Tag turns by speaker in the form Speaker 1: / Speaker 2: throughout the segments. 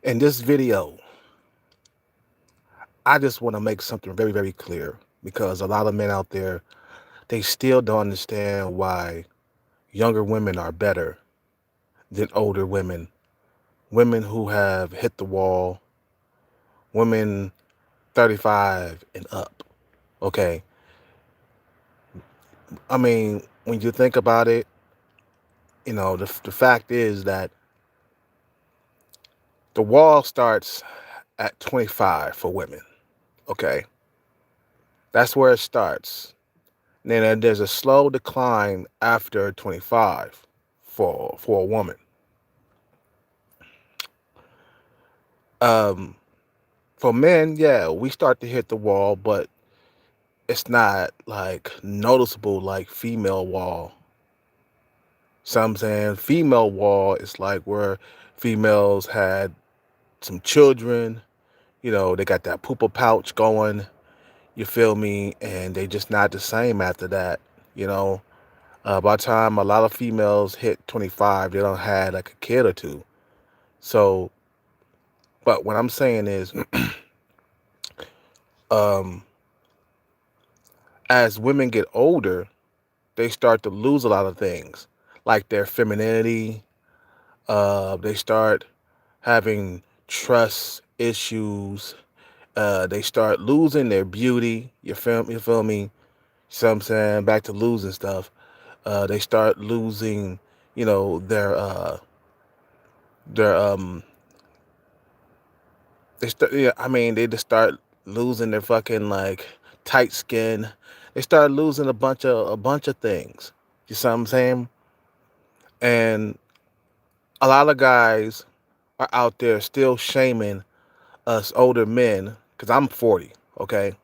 Speaker 1: In this video, I just want to make something very, very clear because a lot of men out there, they still don't understand why younger women are better than older women. Women who have hit the wall, women 35 and up. Okay. I mean, when you think about it, the fact is that the wall starts at 25 for women. Okay. That's where it starts. And then there's a slow decline after 25 for a woman. Um, for men, yeah, we start to hit the wall, but it's not like noticeable like female wall. So I'm saying female wall is like where females had some children, they got that pooper pouch going, you feel me? And they just not the same after that, you know. By the time a lot of females hit 25, they don't have like a kid or two. So, but what I'm saying is, um, as women get older, they start to lose a lot of things, like their femininity. They start having trust issues. They start losing their beauty. You feel me? So I'm saying back to losing stuff. They start losing, their they start. Yeah, I mean, they just start losing their fucking like tight skin. They start losing a bunch of things. You see what I'm saying? And a lot of guys are out there still shaming us older men because I'm 40. Okay,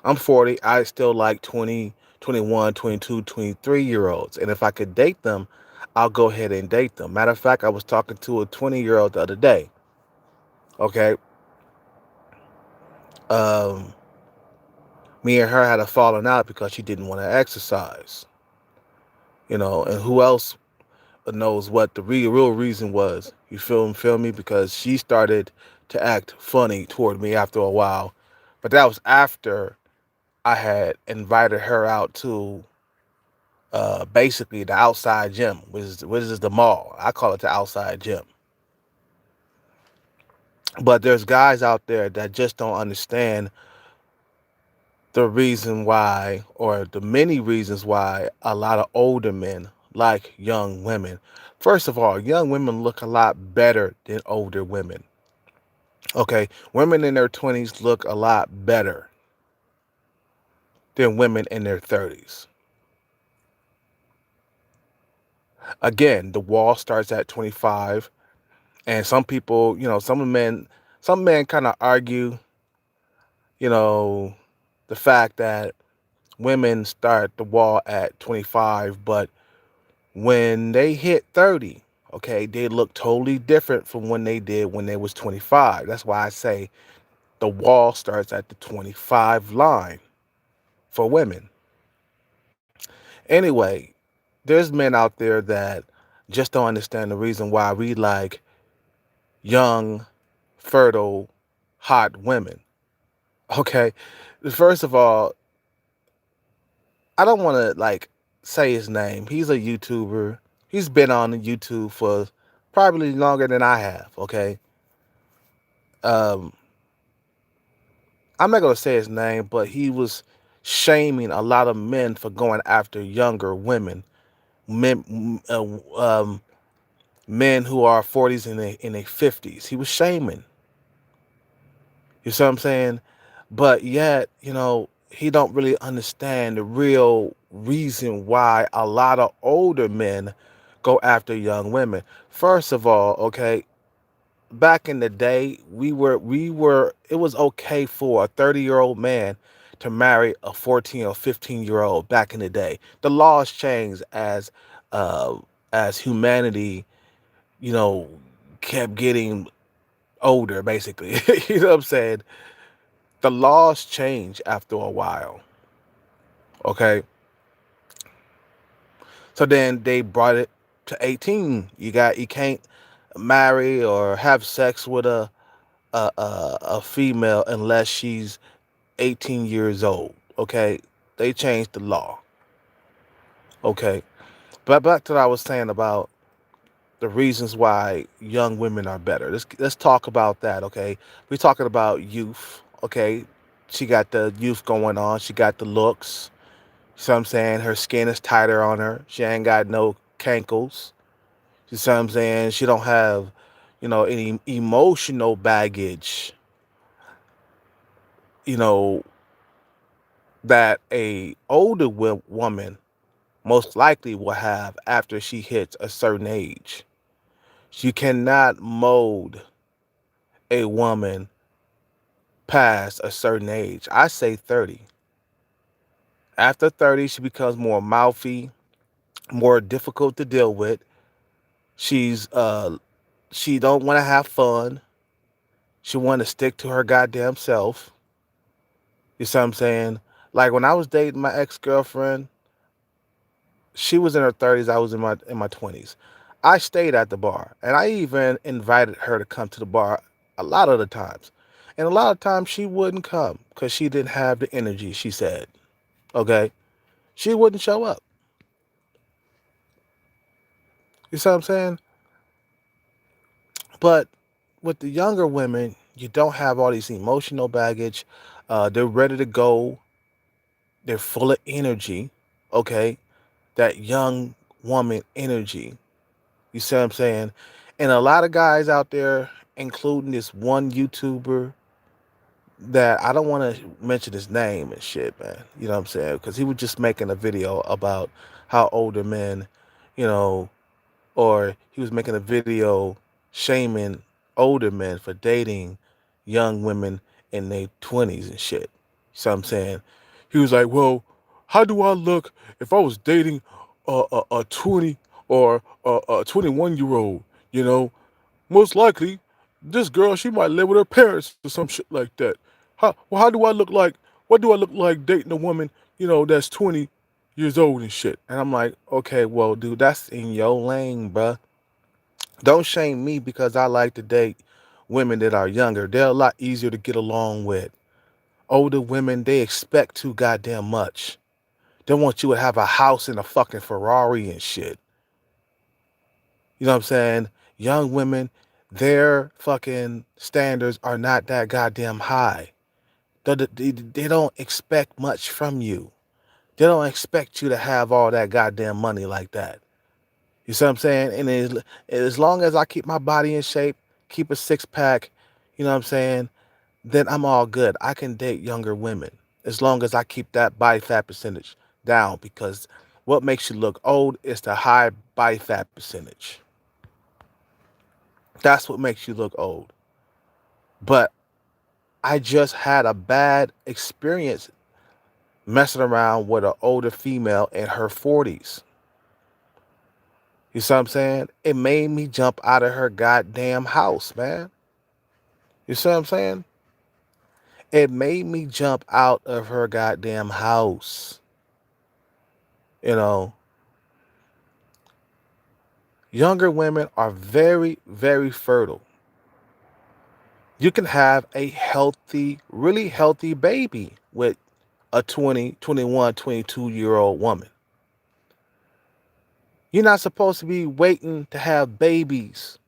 Speaker 1: I'm 40. I still like 20, 21, 22, 23-year olds, and if I could date them, I'll go ahead and date them. Matter of fact, I was talking to a 20-year-old the other day. Okay, um, me and her had a falling out because she didn't want to exercise. And who else knows what the real reason was? You feel me? Because she started to act funny toward me after a while, but that was after I had invited her out to basically the outside gym, which is the mall. I call it the outside gym. But there's guys out there that just don't understand the reason why, or the many reasons why, a lot of older men like young women. First of all, young women look a lot better than older women. Okay, women in their 20s look a lot better than women in their 30s. Again, the wall starts at 25, and some people, some men kind of argue, you know, the fact that women start the wall at 25, but when they hit 30, okay, they look totally different from when they did when they was 25. That's why I say the wall starts at the 25 line for women. Anyway, there's men out there that just don't understand the reason why we like young, fertile, hot women. Okay, first of all, I don't want to like say his name. He's a YouTuber. He's been on YouTube for probably longer than I have. Okay, um, I'm not gonna say his name, but he was shaming a lot of men for going after younger women, men who are 40s and in their 50s. He was shaming. You see what I'm saying? But yet, he don't really understand the real reason why a lot of older men go after young women. First of all, okay, back in the day, we were it was okay for a 30-year-old man to marry a 14 or 15-year-old back in the day. The laws changed uh as humanity, you know, kept getting older basically. You know what I'm saying? The laws change after a while. Okay. So then they brought it to 18. You can't. marry or have sex with a female unless she's 18 years old. Okay, they changed the law. Okay, but back to what I was saying about the reasons why young women are better. Let's talk about that. Okay, we're talking about youth. Okay, she got the youth going on. She got the looks. You know what I'm saying? Her skin is tighter on her. She ain't got no cankles. You see what I'm saying? She don't have, any emotional baggage, you know, that a older woman most likely will have after she hits a certain age. You cannot mold a woman past a certain age. I say 30. After 30, she becomes more mouthy, more difficult to deal with. She don't want to have fun. She want to stick to her goddamn self. You see what I'm saying? Like when I was dating my ex-girlfriend, she was in her 30s, I was in my 20s. I stayed at the bar, and I even invited her to come to the bar a lot of the times. And a lot of times she wouldn't come because she didn't have the energy, she said. Okay? She wouldn't show up. You see what I'm saying? But with the younger women, you don't have all these emotional baggage. They're ready to go. They're full of energy. Okay? That young woman energy. You see what I'm saying? And a lot of guys out there, including this one YouTuber that I don't want to mention his name and shit, man. You know what I'm saying? Because he was just making a video about how older men, you know, or he was making a video shaming older men for dating young women in their 20s and shit. So I'm saying, he was like, well, how do I look if I was dating a 20 or a 21-year old? You know, most likely, this girl, she might live with her parents or some shit like that. How do I look like? What do I look like dating a woman, that's 20 years old and shit? And I'm like, okay, well, dude, that's in your lane, bruh. Don't shame me because I like to date women that are younger. They're a lot easier to get along with. Older women, they expect too goddamn much. They want you to have a house and a fucking Ferrari and shit. You know what I'm saying? Young women, their fucking standards are not that goddamn high. They don't expect much from you. They don't expect you to have all that goddamn money like that. You see what I'm saying? And as long as I keep my body in shape, keep a six pack, you know what I'm saying, then I'm all good. I can date younger women as long as I keep that body fat percentage down because what makes you look old is the high body fat percentage. That's what makes you look old. But I just had a bad experience messing around with an older female in her 40s. You see what I'm saying? It made me jump out of her goddamn house, man. You see what I'm saying? It made me jump out of her goddamn house. You know, younger women are very, very fertile. You can have a healthy, really healthy baby with a 20, 21, 22-year old woman. You're not supposed to be waiting to have babies,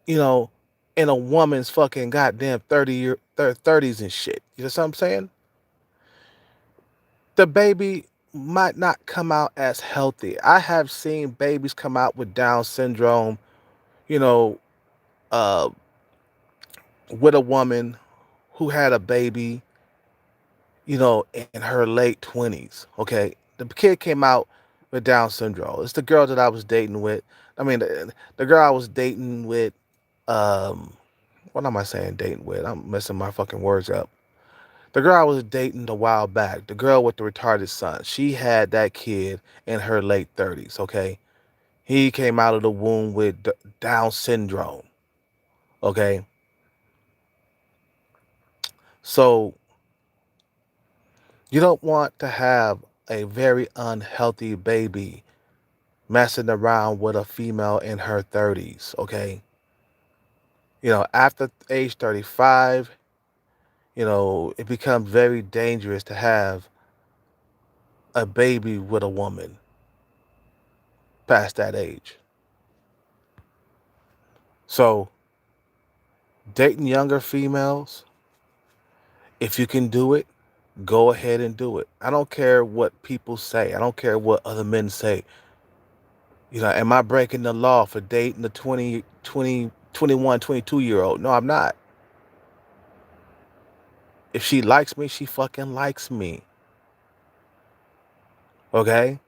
Speaker 1: you know, in a woman's fucking goddamn 30s and shit. You know what I'm saying? The baby might not come out as healthy. I have seen babies come out with Down syndrome, you know, uh, with a woman who had a baby, in her late 20s. Okay. The kid came out with Down syndrome. It's the girl that I was dating with. I mean, the girl I was dating with, um, what am I saying dating with? I'm messing my fucking words up. The girl I was dating a while back, the girl with the retarded son, she had that kid in her late 30s, okay? He came out of the womb with Down syndrome, okay? So you don't want to have a very unhealthy baby messing around with a female in her 30s, okay? After age 35, it becomes very dangerous to have a baby with a woman past that age. So, dating younger females, if you can do it, go ahead and do it. I don't care what people say. I don't care what other men say. Am I breaking the law for dating a 21, 22-year-old? No, I'm not. If she likes me, she fucking likes me. Okay?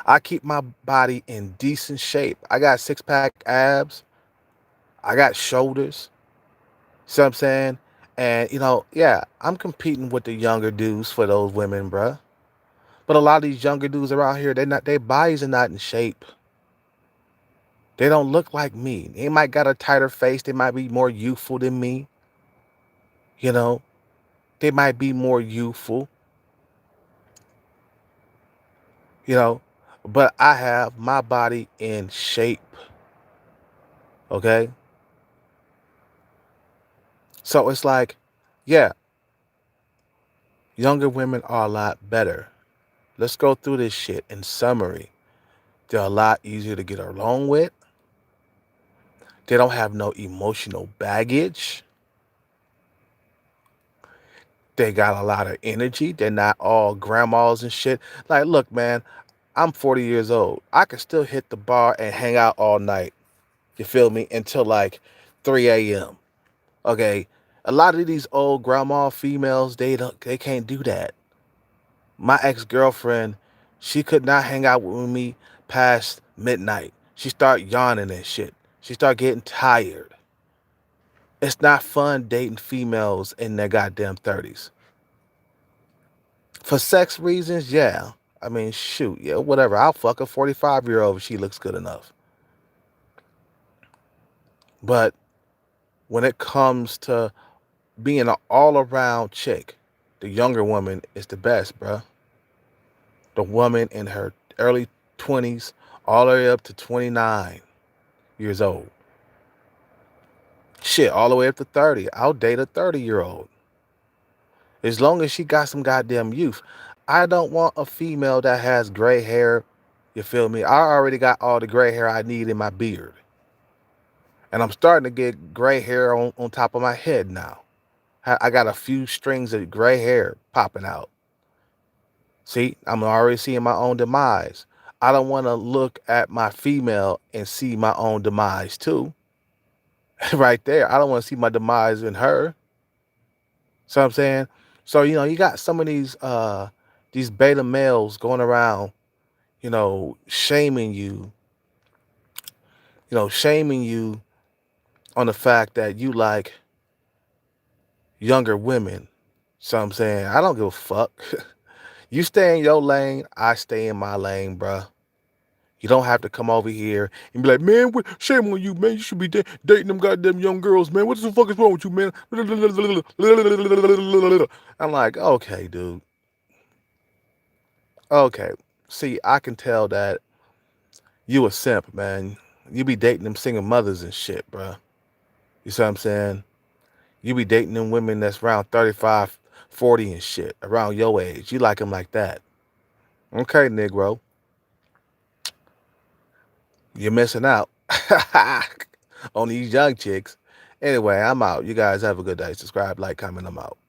Speaker 1: I keep my body in decent shape. I got six-pack abs. I got shoulders. See what I'm saying? And, yeah, I'm competing with the younger dudes for those women, bruh. But a lot of these younger dudes around here, their bodies are not in shape. They don't look like me. They might got a tighter face. They might be more youthful than me. You know, they might be more youthful, you know, but I have my body in shape. Okay. So it's like, yeah, younger women are a lot better. Let's go through this shit in summary. They're a lot easier to get along with. They don't have no emotional baggage. They got a lot of energy. They're not all grandmas and shit. Like, look, man, I'm 40 years old. I can still hit the bar and hang out all night. You feel me? Until like 3 a.m. Okay. A lot of these old grandma females, they can't do that. My ex-girlfriend, she could not hang out with me past midnight. She start yawning and shit. She start getting tired. It's not fun dating females in their goddamn 30s. For sex reasons, yeah. I mean, shoot, yeah, whatever. I'll fuck a 45-year-old if she looks good enough. But when it comes to being an all-around chick, the younger woman is the best, bruh. The woman in her early 20s all the way up to 29 years old. Shit, all the way up to 30. I'll date a 30-year-old. As long as she got some goddamn youth. I don't want a female that has gray hair. You feel me? I already got all the gray hair I need in my beard. And I'm starting to get gray hair on top of my head now. I got a few strings of gray hair popping out. See, I'm already seeing my own demise. I don't want to look at my female and see my own demise too. Right there. I don't want to see my demise in her. So I'm saying, so you got some of these beta males going around, shaming you, shaming you on the fact that you like younger women. So I'm saying, I don't give a fuck. You stay in your lane, I stay in my lane, bruh. You don't have to come over here and be like, man, shame on you, man. You should be dating them goddamn young girls, man. What the fuck is wrong with you, man? I'm like, okay, dude. Okay. See, I can tell that you a simp, man. You be dating them single mothers and shit, bruh. You see what I'm saying? You be dating them women that's around 35, 40 and shit, around your age. You like them like that. Okay, Negro. You're missing out on these young chicks. Anyway, I'm out. You guys have a good day. Subscribe, like, comment. I'm out.